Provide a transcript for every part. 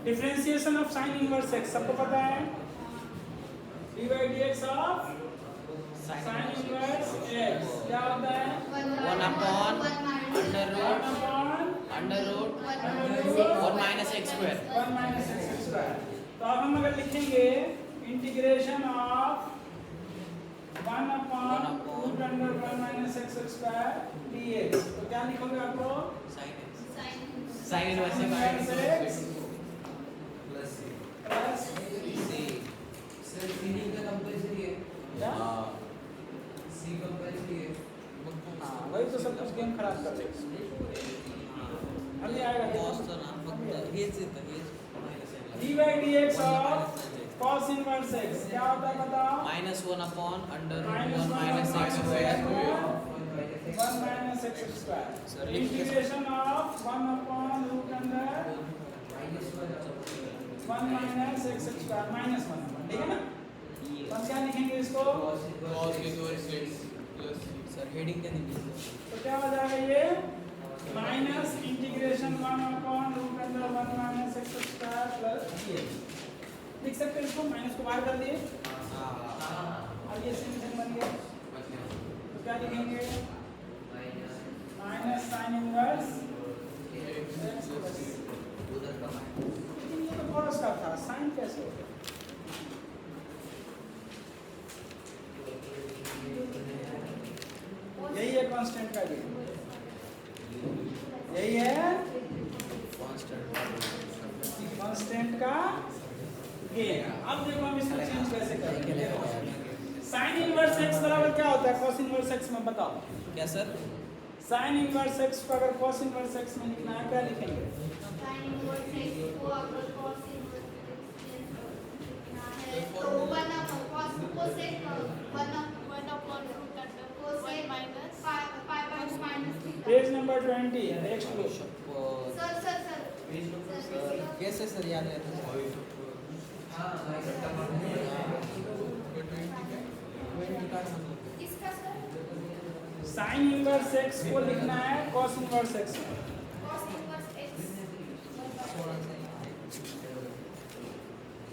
Differentiation of sine inverse x सबको पता है, dy dx of sine inverse x क्या होता है? 1 upon under root 1 minus x square. 1 minus x square. तो अब हम अगर लिखेंगे integration of 1 upon root under 1 minus x square dx, तो क्या लिखोगे आप लोग? Sine inverse x plus C plus C. Sir C का कंपलसरी है, क्या? सी कंपलसरी है। हाँ वही तो सब कुछ गेम खराब कर देगा। अभी आएगा कॉस तो ना फक्त हेच येतं, हेच dy dx of cos inverse x क्या होता है बताओ? -1 upon under minus root 1 minus x square. 1 minus x square Sir, integration of 1 upon root under 1 minus x square minus 1 ठीक है ना? हम क्या लिखेंगे इसको? cos के तो x प्लस सर हेडिंग क्या देंगे? तो क्या हो जाएगा ये? Minus integration 1 upon root under 1 minus x square plus dx लिख सकते हैं इसको, माइनस को बाहर कर दिए और ये सिंपल बन गया। तो क्या लिखेंगे? Minus sign inverse x plus उधर का लेकिन ये तो कॉस का था, साइन कैसे हो गया? यही है कांस्टेंट का गेम, यही है कांस्टेंट का गेम। अब देखो हम इसको चेंज कैसे करेंगे। साइन इनवर्स x बराबर क्या होता है कॉस इनवर्स x में? बताओ क्या सर? साइन इनवर्स x को अगर cos इनवर्स x में लिखना है क्या लिखेंगे? sin inverse x को अगर cos inverse x लिखना है तो 1 upon cos cosec 1 upon root under cosec minus pi by minus theta। Page number 20 next low. Sir कैसे सर याद रहता है? इसका सर साइन इनवर्स x को लिखना है cos इनवर्स x में। cos inverse x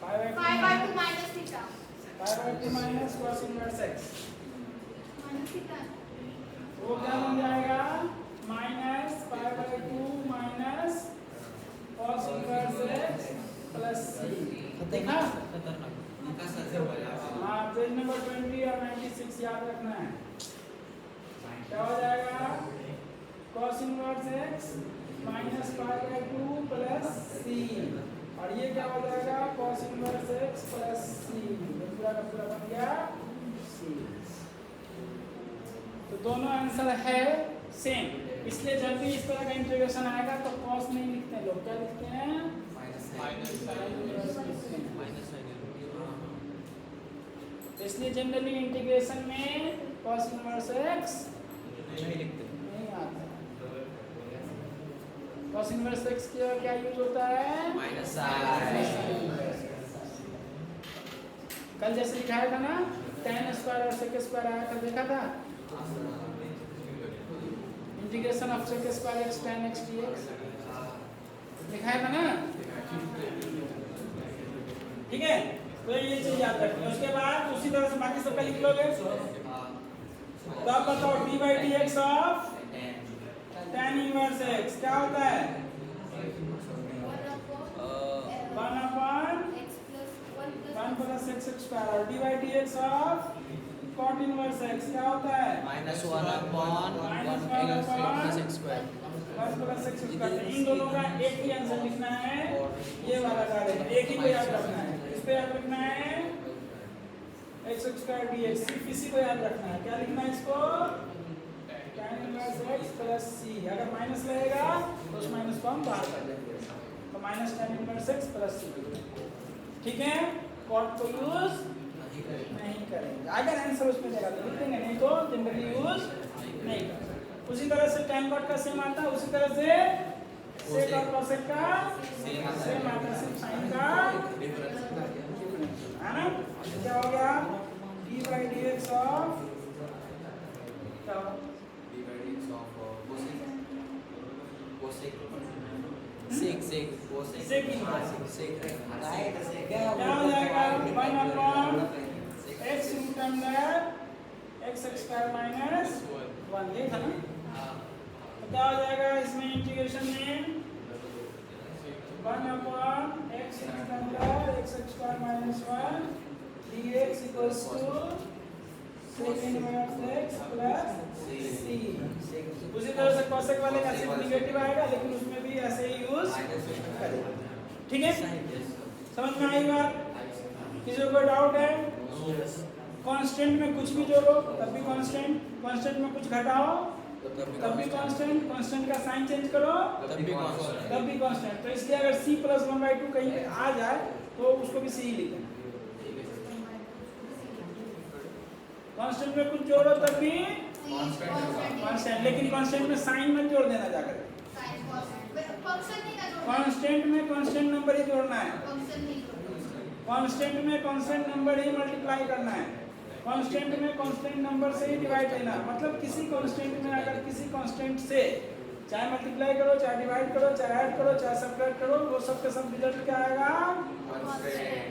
pi by 2 minus theta pi by 2 minus cos inverse x minus theta वो क्या बन जाएगा? Minus pi by 2 minus cos inverse x plus c। देखा? खतरनाक। उनका सर हाँ पेज नंबर 20 और 96 याद रखना है। क्या हो जाएगा? cos inverse x minus pi by 2 plus c और ये क्या हो जाएगा? cos inverse x plus c पूरा का पूरा बन गया c। तो दोनों आंसर है सेम, इसलिए जब भी इस तरह का इंटीग्रेशन आएगा तो cos नहीं लिखते हैं लोग, क्या लिखते हैं? माइनस sin इनवर्स लिखते हैं। माइनस साइन तो इसलिए जनरली इंटीग्रेशन में cos इनवर्स x नहीं लिखते। नहीं आता। cos इनवर्स x का क्या यूज होता है? Minus sine. कल जैसे लिखाया था ना tan स्क्वायर और sec स्क्वायर आया था, देखा था? Integration of sec square x tan x dx लिखाया था ना? ठीक है, तो ये चीज याद रखना। उसके बाद उसी तरह से बाकी सबका लिख लोगे। तो आप बताओ dy dx of tan inverse x क्या होता है? 1 upon x plus 1 plus x square और dy dx of cot inverse x क्या होता है? -1 upon 1 plus x square. 1 plus x square. इन दोनों का एक ही आंसर लिखना है, ये वाला कार्य एक ही को याद रखना है। इस पे याद रखना है x स्क्वायर dx, सिर्फ इसी को याद रखना है। क्या लिखना है इसको? tan inverse x plus c। अगर माइनस रहेगा तो उस माइनस को हम बाहर कर देंगे, तो minus tan inverse x plus c। ठीक है, कॉट को यूज नहीं करेंगे। अगर आंसर उसमें देगा तो लिख देंगे, नहीं तो जनरली यूज नहीं करेंगे। उसी तरह से tan कॉट का सेम आता है, उसी तरह से sec और cosec का सेम आता है, सिर्फ साइन का है ना। क्या हो गया? d by dx ऑफ क्या होगा? सेक सेक sec क्या हो जाएगा 1 upon x root under x square minus 1 ये था ना। तो क्या हो जाएगा इसमें इंटीग्रेशन में 1 upon x root under x square minus 1 dx equals to sec inverse x plus c। उसी तरह से cosec वाले का सिर्फ निगेटिव आएगा, लेकिन उसमें भी ऐसे ही यूज करेंगे। ठीक है, समझ में आई बात? किसी को कोई डाउट है? कांस्टेंट में कुछ भी जोड़ो तब भी कांस्टेंट, कांस्टेंट में कुछ घटाओ तब भी कांस्टेंट, कांस्टेंट का साइन चेंज करो तब भी कांस्टेंट। तो इसलिए अगर c प्लस 1/2 कहीं पे आ जाए तो उसको भी c ही लिखें। कांस्टेंट में कुछ जोड़ो तब भी कांस्टेंट, लेकिन कांस्टेंट में साइन मत जोड़ देना जाकर। कांस्टेंट में कांस्टेंट नंबर ही जोड़ना है, कांस्टेंट में कांस्टेंट नंबर ही मल्टीप्लाई करना है, कांस्टेंट में कांस्टेंट नंबर से ही डिवाइड देना है। मतलब किसी कांस्टेंट में अगर किसी कांस्टेंट से चाहे मल्टीप्लाई करो, चाहे डिवाइड करो, चाहे ऐड करो, चाहे सब्ट्रैक्ट करो, वो सब का सब रिजल्ट क्या आएगा?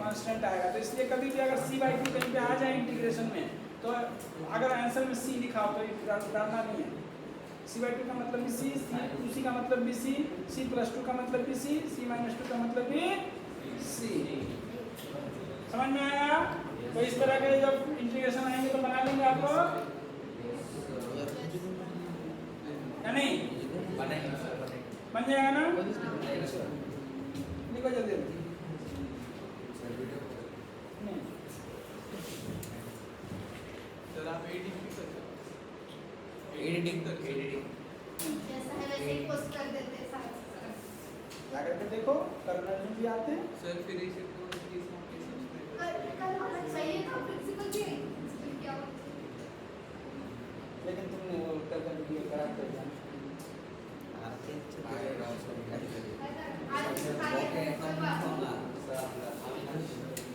कांस्टेंट आएगा। तो इसलिए कभी भी अगर c/2 कहीं पे आ जाए इंटीग्रेशन में, तो अगर आंसर में c लिखा हो तो डालना नहीं है। c/2 का मतलब भी c, c का मतलब भी c, c+2 का मतलब भी c, c-2 का मतलब भी c। समझ में आया? तो इस तरह के जब इंटीग्रेशन आएंगे तो बना लेंगे आप या नहीं? बन जाएगा ना? लिखो जल्दी नहीं। सर आप एडिटिंग भी करते हो? एडिटिंग जैसा है वैसे ही पोस्ट कर देते हैं सारा। क्या करके देखो, करना भी आते हैं। सर फिर इसे तो प्लीज सब्सक्राइब कल होना चाहिए था प्रिंसिपल जी, क्या हुआ? लेकिन तुमने वो कर वीडियो खराब कर दिया।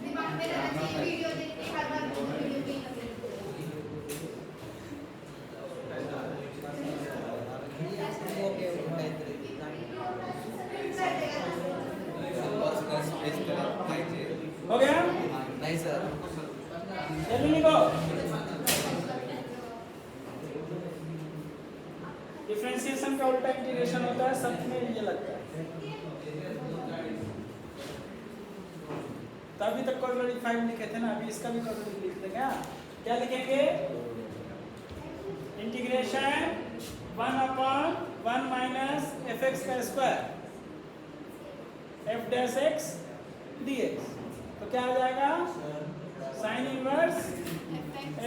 दिमाग में रहना चाहिए, वीडियो देखते हर बार वीडियो पे ही लगे। हो गया? नहीं सर, जल्दी लिखो। डिफरेंशिएशन का उल्टा इंटीग्रेशन होता है, सब में ये लगता है। तो अभी तक क्वाड्रेटिक 5 लिखे थे ना, अभी इसका भी क्वाड्रेटिक लिख देंगे। क्या लिखेंगे? इंटीग्रेशन 1 अपॉन 1 माइनस fx का square f dash x dx। तो क्या आ जाएगा? Sine inverse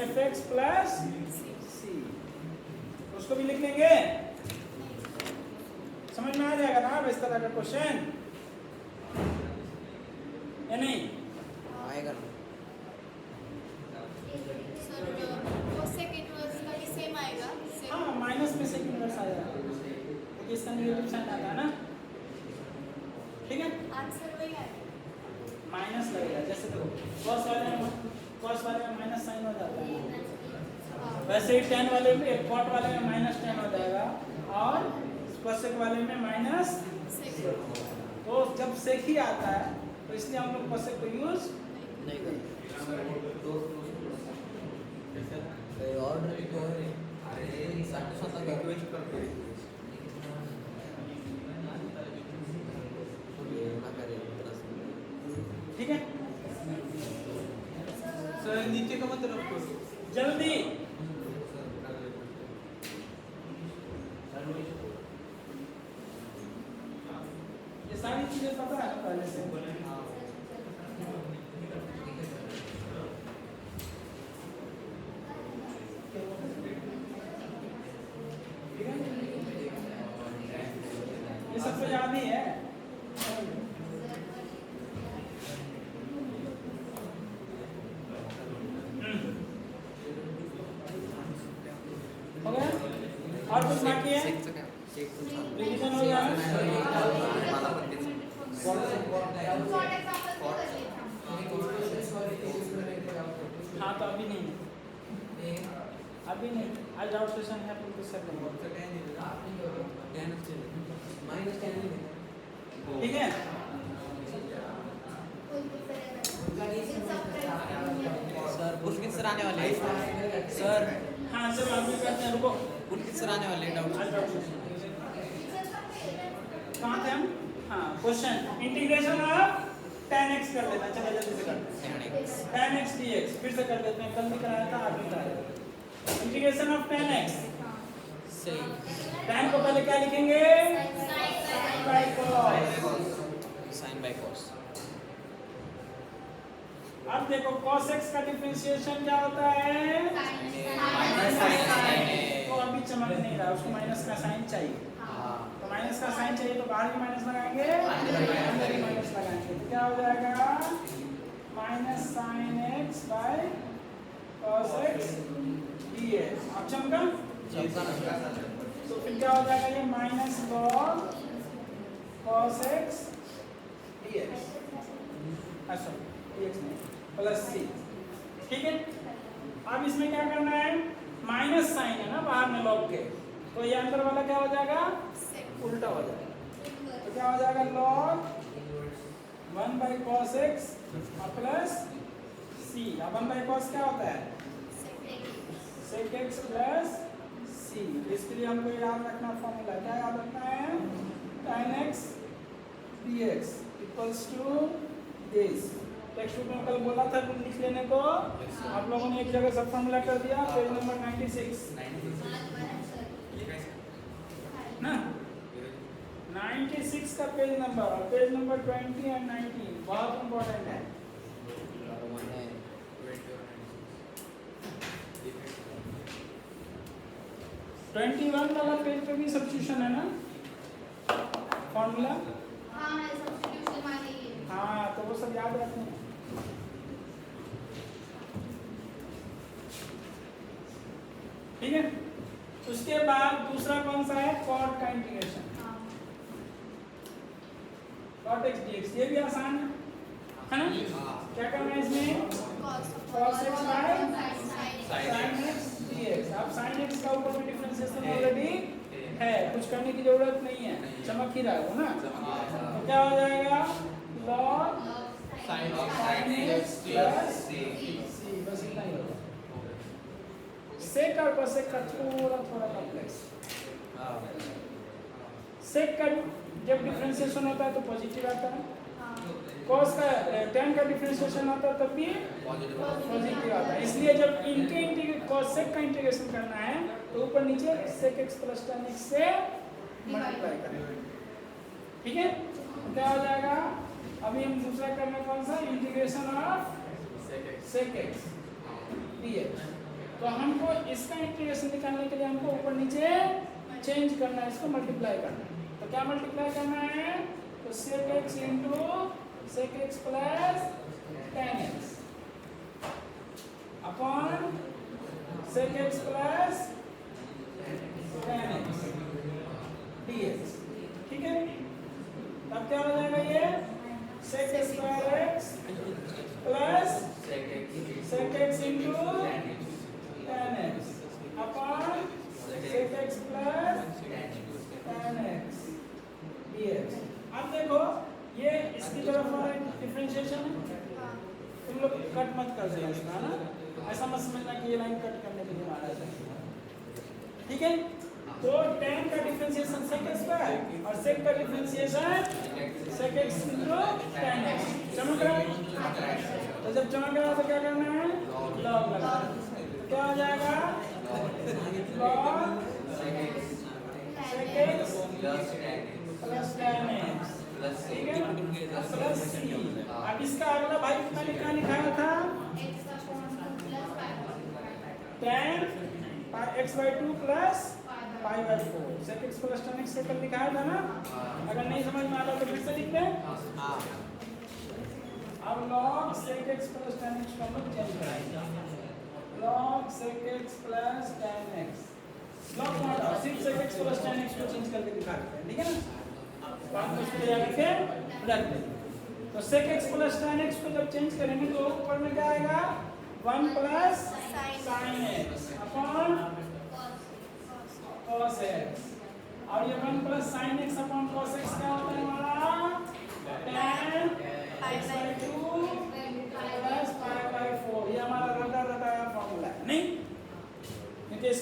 fx plus c। उसको भी लिख लेंगे, समझ में आ जाएगा ना अब इस तरह का क्वेश्चन या नहीं? आएगा ना। सर कोसेक इनवर्स का भी सेम आएगा। हाँ, माइनस में सेक इनवर्स आ जाएगा क्योंकि इसका नेगेटिव साइन आता है ना। ठीक है, आंसर वही आएगा। माइनस लगेगा। जैसे देखो cos वाले में माइनस साइन हो जाता है, वैसे ही tan वाले में, cot वाले में माइनस tan हो जाएगा और cosec वाले में माइनस। तो जब सेक ही आता है तो इसलिए हम लोग cosec को यूज नहीं करते। ऑर्डर भी तो है। अरे 60 रिक्वेस्ट करते हैं। ये ना करे ठीक है। सर नीचे का मतलब करो जल्दी ये सारी चीजें पता है पहले से। ठीक है, ये सब तो याद ही है। हो गया? और कुछ बाकी है? रिवीजन हो गया? हाँ, तो अभी नहीं, अभी नहीं। आज आउट सेशन है, अपन कुछ कर लेंगे। ठीक है। सर पुलकित सर आने वाले हैं सर। हाँ चलो हम भी करते हैं, रुको। पुलकित सर आने वाले हैं, डाउट कहाँ थे हम? हाँ question integration of tan x कर लेना, चलो जल्दी से करते हैं। tan x dx फिर से कर देते हैं, कल भी कराया था आज भी कराया। इंटीग्रेशन ऑफ tan x, सही। tan को पहले क्या लिखेंगे? sin by cos। Sine by cos. अब देखो cos x का डिफरेंशिएशन क्या होता है? माइनस साइन तो अभी चमक नहीं रहा, उसको माइनस का साइन चाहिए। तो माइनस का साइन चाहिए तो बाहर भी माइनस लगाएंगे, अंदर भी माइनस लगाएंगे, तो क्या हो जाएगा? Minus sine x by cos x dx। अब चमका? तो फिर क्या हो जाएगा? ये minus log cos x dx, अच्छा dx नहीं प्लस c, ठीक है। अब इसमें क्या करना है? माइनस साइन है ना बाहर में log के, तो ये अंदर वाला क्या हो जाएगा? उल्टा हो जाएगा, तो क्या हो जाएगा? log 1 by cos x plus c। अब 1 by cos क्या होता है? sec x plus c। इसके लिए हमको याद रखना फॉर्मूला, क्या याद रखना है? tan x dx equals to this. Textbook में कल बोला था लिख लेने को, आप लोगों ने एक जगह सब फॉर्मूला कर दिया, पेज नंबर 96 ना, 96 का पेज नंबर और पेज नंबर 20 और 19 बहुत इंपॉर्टेंट है। ट्वेंटी वन वाला पेज पे भी सब्स्टिट्यूशन है ना फॉर्मूला? हाँ तो वो सब याद रखना है। ठीक है, उसके बाद दूसरा कौन सा है? cot का इंटीग्रेशन, cot x dx। ये भी आसान है ना? क्या करना है इसमें? cos x by sin x dx। अब sin x का ऊपर में डिफरेंशिएशन ऑलरेडी है, कुछ करने की जरूरत नहीं है, चमक ही रहा हो ना। तो क्या हो जाएगा? log sin x plus c, बस इतना ही होगा। सेक और कोसेक का थोड़ा कॉम्प्लेक्स। सेक का जब डिफरेंशिएशन होता है तो पॉजिटिव आता है, cos का tan का डिफरेंशिएशन होता है तब भी पॉजिटिव आता है। इसलिए जब इनके cosec का इंटीग्रेशन करना है तो ऊपर नीचे sec x plus tan x से मल्टीप्लाई करेंगे, ठीक है। क्या हो जाएगा? अभी हम दूसरा करना कौन सा? Integration of sec x dx। तो हमको इसका इंटीग्रेशन निकालने के लिए हमको ऊपर नीचे चेंज करना है, इसको मल्टीप्लाई करना है। तो क्या मल्टीप्लाई करना है? तो sec x into sec x plus tan x upon sec x plus tan x dx, ठीक है। तब क्या हो जाएगा? ये sec square x plus sec x into tan x upon sec x plus tan x dx। अब देखो ये इसकी तरफ वाला डिफरेंशिएशन है, तुम लोग कट मत कर देना इसका ना, ऐसा मत समझना कि ये लाइन कट करने के लिए मारा है, ठीक है। तो tan का डिफरेंशिएशन sec स्क्वायर और sec का differentiation sec x into tan x। चमक रहा है? तो जब चमक रहा है तो क्या करना है? log लगाना। क्या हो जाएगा? log sec x plus tan x, ठीक है, प्लस c। अब इसका अगला भाई मैंने क्या लिखाया था? tan x/2 plus pi/4 sec x plus tan x से कल लिखाया था ना। अगर नहीं समझ में आता तो फिर से लिख दें। अब log sec x plus tan x को हम लोग चेंज करेंगे, log sec x plus tan x। log को हटाओ, सिर्फ sec x plus tan x को चेंज करके दिखा देते हैं, ठीक है ना। बात को इसको याद रखें, रख दें। तो sec x plus tan x को जब चेंज करेंगे तो ऊपर में क्या आएगा? 1 plus sin x upon cos x, और ये 1 plus sin x upon cos x क्या होता है हमारा? tan x/2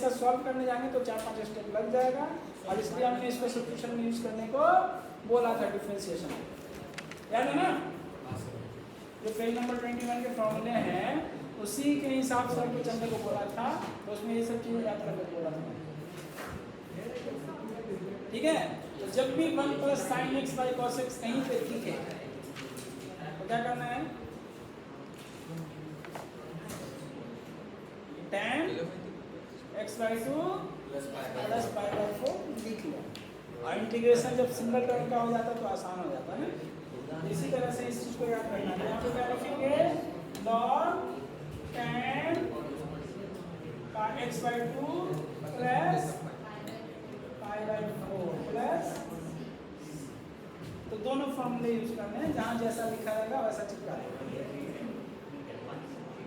इसका सॉल्व करने जाएंगे तो 4-5 स्टेप लग जाएगा, और इसलिए हमने इसको सब्स्टिट्यूशन में यूज करने को बोला था डिफरेंशिएशन। याद है ना? जो पेज नंबर 21 के फॉर्मूले हैं उसी के हिसाब से हमको चलने को बोला था, तो उसमें ये सब चीजें याद करने को बोला था। ठीक है, तो जब भी 1 + sin x by cos x कहीं पे दिखे तो क्या करना है? tan x by 2 + pi by 4 लिख लो। और इंटीग्रेशन जब सिंगल टर्म का हो जाता तो आसान हो जाता है। इसी तरह से इस चीज को याद रखना है। यहाँ पे क्या लिखेंगे? log tan x by 2 + pi by 4 plus, तो दोनों फॉर्मूले यूज करने हैं, जहां जैसा लिखा रहेगा वैसा चिपका देगा,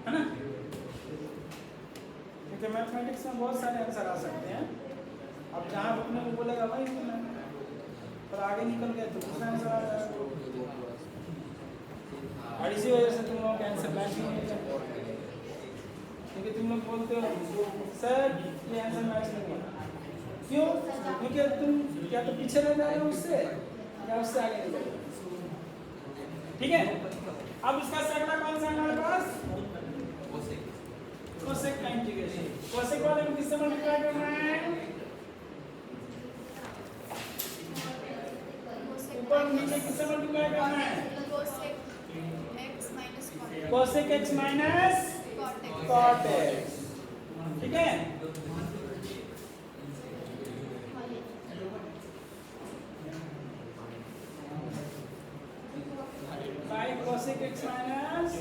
है ना? क्योंकि मैथमेटिक्स में बहुत सारे आंसर आ सकते हैं, अब जहां रुकने को बोलेगा वही रुकना, पर आगे निकल गए तो दूसरा आंसर आ जाएगा। और इसी वजह से तुम लोगों का आंसर मैच नहीं होता, क्योंकि तुम लोग बोलते हो सर ये आंसर मैच नहीं होगा। क्यों? क्योंकि तुम क्या तो पीछे रह जा रहे हो उससे, या उससे आगे नहीं जाओगे। ठीक है, अब इसका सेकंड कौन सा है हमारे पास? कोसेक का इंटीग्रेशन। कोसेक वाले में किससे मल्टीप्लाई करना है? ऊपर नीचे किससे मल्टीप्लाई करना है? Cosec x minus cot x। ठीक है, by cosec x minus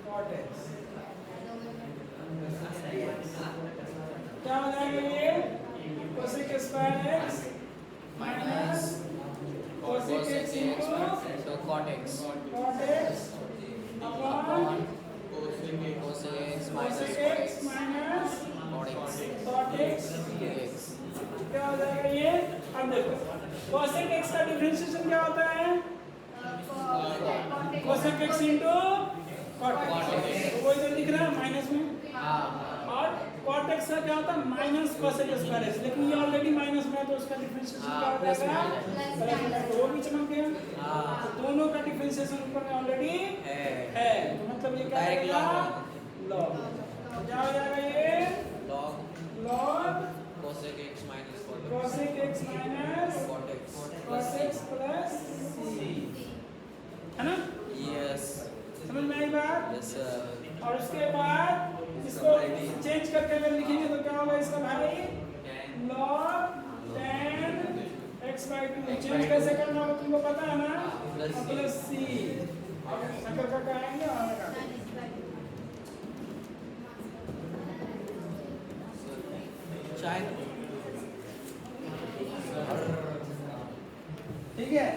cot x क्या हो जाएगा? ये cosec square x minus cosec x into cot x upon cosec x cosec x minus cot cot x x क्या हो जाएगा ये? अब देखो cosec x का डिफरेंशिएशन क्या होता है? cosec x into cot x। वो इधर लिख रहा है माइनस में, और cot x का क्या होता है? Minus cosec square x। लेकिन ये ऑलरेडी माइनस में है तो उसका डिफरेंशिएशन क्या हो जाएगा? प्लस में। तो वो भी चमक गया, तो दोनों का डिफरेंशिएशन ऊपर में ऑलरेडी है, तो मतलब ये क्या रहेगा? log। तो क्या हो जाएगा ये? log cosec x minus cosec x minus cot x cos x plus c, है ना? yes समझ में आई बात? yes sir और उसके बाद इसको चेंज करके अगर लिखेंगे तो क्या होगा इसका भाई? log tan x by 2। Change कैसे करना होगा तुमको पता है ना? Plus c। शंकर का आएंगे और शायद ठीक है।